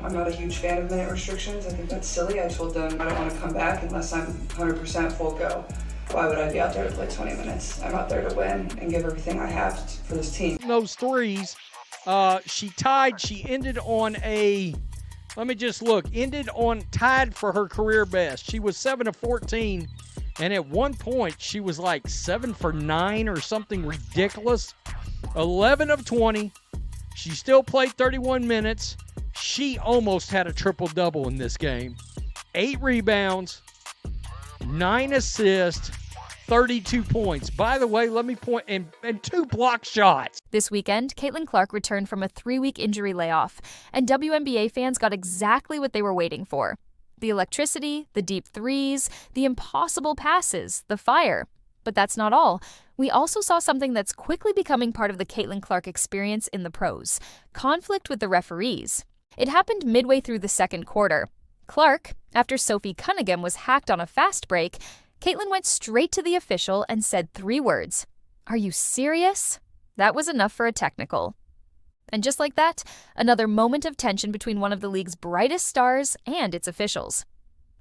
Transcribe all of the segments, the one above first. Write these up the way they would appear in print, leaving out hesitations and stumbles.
I'm not a huge fan of minute restrictions. I think that's silly. I told them I don't want to come back unless I'm 100% full go. Why would I be out there to play 20 minutes? I'm out there to win and give everything I have for this team. Those threes, she ended on tied for her career best. She was 7 of 14, and at one point she was like 7 for 9 or something ridiculous. 11 of 20. She still played 31 minutes. She almost had a triple-double in this game. 8 rebounds, 9 assists, 32 points. By the way, let me point, and 2 block shots. This weekend, Caitlin Clark returned from a 3-week injury layoff, and WNBA fans got exactly what they were waiting for. The electricity, the deep threes, the impossible passes, the fire. But that's not all. We also saw something that's quickly becoming part of the Caitlin Clark experience in the pros: conflict with the referees. It happened midway through the second quarter. Clark, after Sophie Cunningham was hacked on a fast break, Caitlin went straight to the official and said 3 words. "Are you serious?" That was enough for a technical. And just like that, another moment of tension between one of the league's brightest stars and its officials.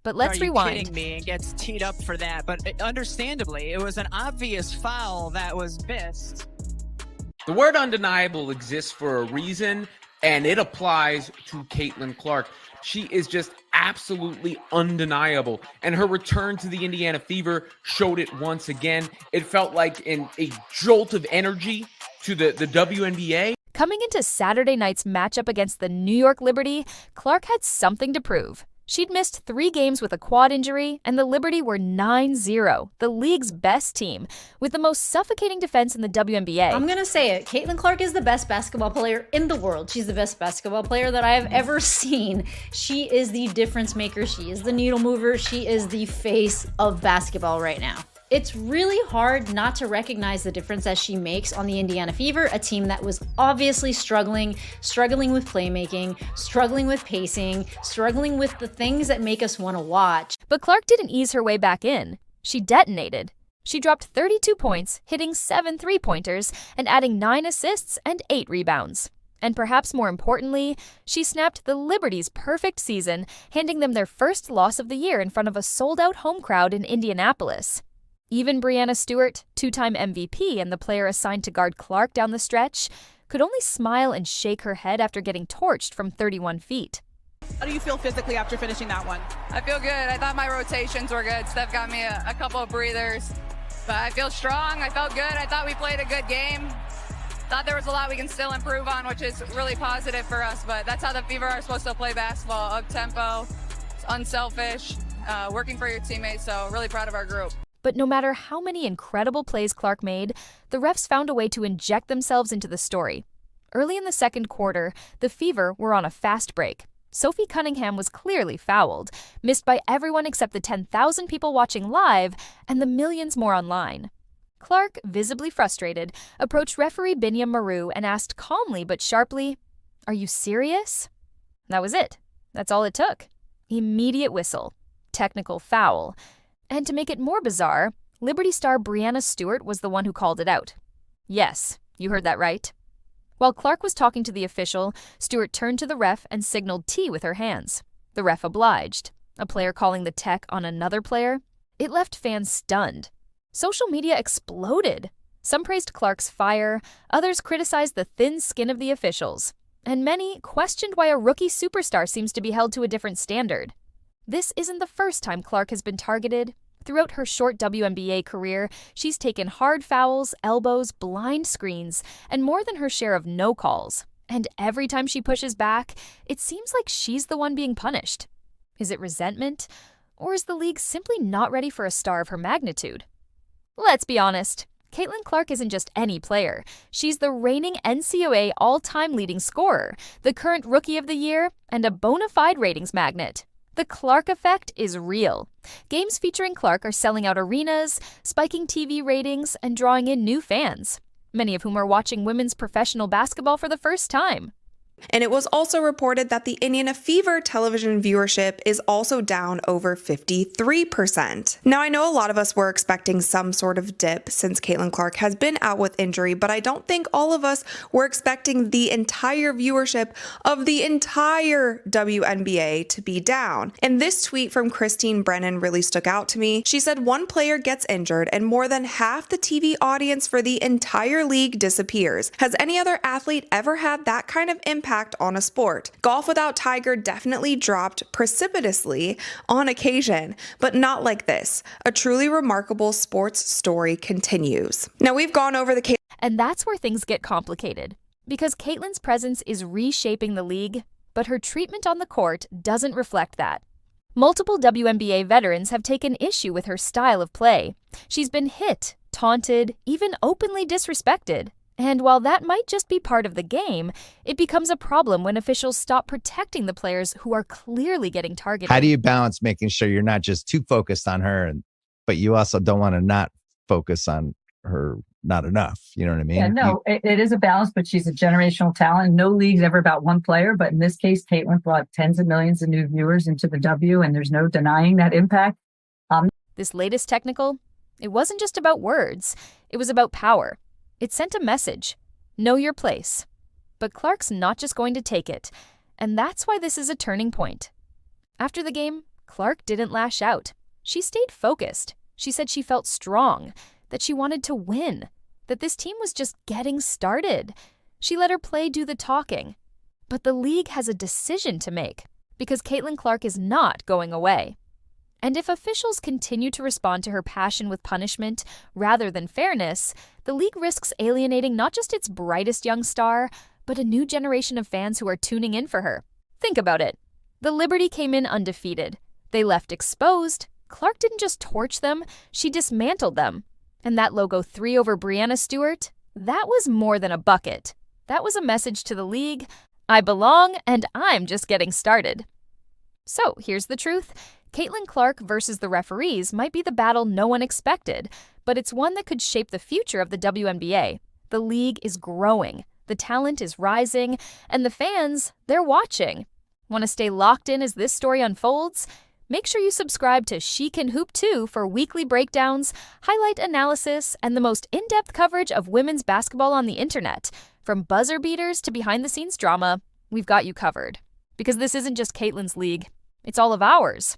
But let's rewind. Are you kidding me? And gets teed up for that. But understandably, it was an obvious foul that was missed. The word undeniable exists for a reason, and it applies to Caitlin Clark. She is just absolutely undeniable, and her return to the Indiana Fever showed it once again. It felt like a jolt of energy to the WNBA. Coming into Saturday night's matchup against the New York Liberty, Clark had something to prove. She'd missed 3 games with a quad injury, and the Liberty were 9-0, the league's best team, with the most suffocating defense in the WNBA. I'm gonna say it. Caitlin Clark is the best basketball player in the world. She's the best basketball player that I have ever seen. She is the difference maker. She is the needle mover. She is the face of basketball right now. It's really hard not to recognize the difference that she makes on the Indiana Fever, a team that was obviously struggling with playmaking, struggling with pacing, struggling with the things that make us want to watch. But Clark didn't ease her way back in. She detonated. She dropped 32 points, hitting 7 3-pointers, and adding 9 assists and 8 rebounds. And perhaps more importantly, she snapped the Liberty's perfect season, handing them their first loss of the year in front of a sold-out home crowd in Indianapolis. Even Breanna Stewart, 2-time MVP and the player assigned to guard Clark down the stretch, could only smile and shake her head after getting torched from 31 feet. How do you feel physically after finishing that one? I feel good. I thought my rotations were good. Steph got me a couple of breathers. But I feel strong. I felt good. I thought we played a good game. Thought there was a lot we can still improve on, which is really positive for us. But that's how the Fever are supposed to play basketball. Up-tempo, unselfish, working for your teammates. So really proud of our group. But no matter how many incredible plays Clark made, the refs found a way to inject themselves into the story. Early in the second quarter, the Fever were on a fast break. Sophie Cunningham was clearly fouled, missed by everyone except the 10,000 people watching live and the millions more online. Clark, visibly frustrated, approached referee Binyam Maru and asked calmly but sharply, "Are you serious?" That was it. That's all it took. Immediate whistle. Technical foul. And to make it more bizarre, Liberty star Breanna Stewart was the one who called it out. Yes, you heard that right. While Clark was talking to the official, Stewart turned to the ref and signaled T with her hands. The ref obliged. A player calling the tech on another player? It left fans stunned. Social media exploded. Some praised Clark's fire, others criticized the thin skin of the officials, and many questioned why a rookie superstar seems to be held to a different standard. This isn't the first time Clark has been targeted. Throughout her short WNBA career, she's taken hard fouls, elbows, blind screens, and more than her share of no calls. And every time she pushes back, it seems like she's the one being punished. Is it resentment? Or is the league simply not ready for a star of her magnitude? Let's be honest. Caitlin Clark isn't just any player. She's the reigning NCAA all-time leading scorer, the current Rookie of the Year, and a bona fide ratings magnet. The Clark effect is real. Games featuring Clark are selling out arenas, spiking TV ratings, and drawing in new fans, many of whom are watching women's professional basketball for the first time. And it was also reported that the Indiana Fever television viewership is also down over 53%. Now, I know a lot of us were expecting some sort of dip since Caitlin Clark has been out with injury, but I don't think all of us were expecting the entire viewership of the entire WNBA to be down. And this tweet from Christine Brennan really stuck out to me. She said, one player gets injured and more than half the TV audience for the entire league disappears. Has any other athlete ever had that kind of impact on a sport? Golf without Tiger definitely dropped precipitously on occasion, but not like this. A truly remarkable sports story continues. Now, we've gone over the And that's where things get complicated, because Caitlin's presence is reshaping the league, but her treatment on the court doesn't reflect that. Multiple WNBA veterans have taken issue with her style of play. She's been hit, taunted, even openly disrespected. And while that might just be part of the game, it becomes a problem when officials stop protecting the players who are clearly getting targeted. How do you balance making sure you're not just too focused on her, but you also don't want to not focus on her not enough? You know what I mean? Yeah, no, it is a balance, but she's a generational talent. No league's ever about one player, but in this case, Caitlin brought tens of millions of new viewers into the W, and there's no denying that impact. This latest technical, it wasn't just about words. It was about power. It sent a message. Know your place. But Clark's not just going to take it. And that's why this is a turning point. After the game, Clark didn't lash out. She stayed focused. She said she felt strong, that she wanted to win, that this team was just getting started. She let her play do the talking. But the league has a decision to make, because Caitlin Clark is not going away. And if officials continue to respond to her passion with punishment rather than fairness, the league risks alienating not just its brightest young star, but a new generation of fans who are tuning in for her. Think about it. The Liberty came in undefeated. They left exposed. Clark didn't just torch them, she dismantled them. And that logo 3 over Breanna Stewart, that was more than a bucket. That was a message to the league. I belong, and I'm just getting started. So here's the truth. Caitlin Clark versus the referees might be the battle no one expected, but it's one that could shape the future of the WNBA. The league is growing, the talent is rising, and the fans, they're watching. Want to stay locked in as this story unfolds? Make sure you subscribe to She Can Hoop Too for weekly breakdowns, highlight analysis, and the most in-depth coverage of women's basketball on the internet. From buzzer beaters to behind-the-scenes drama, we've got you covered. Because this isn't just Caitlin's league, it's all of ours.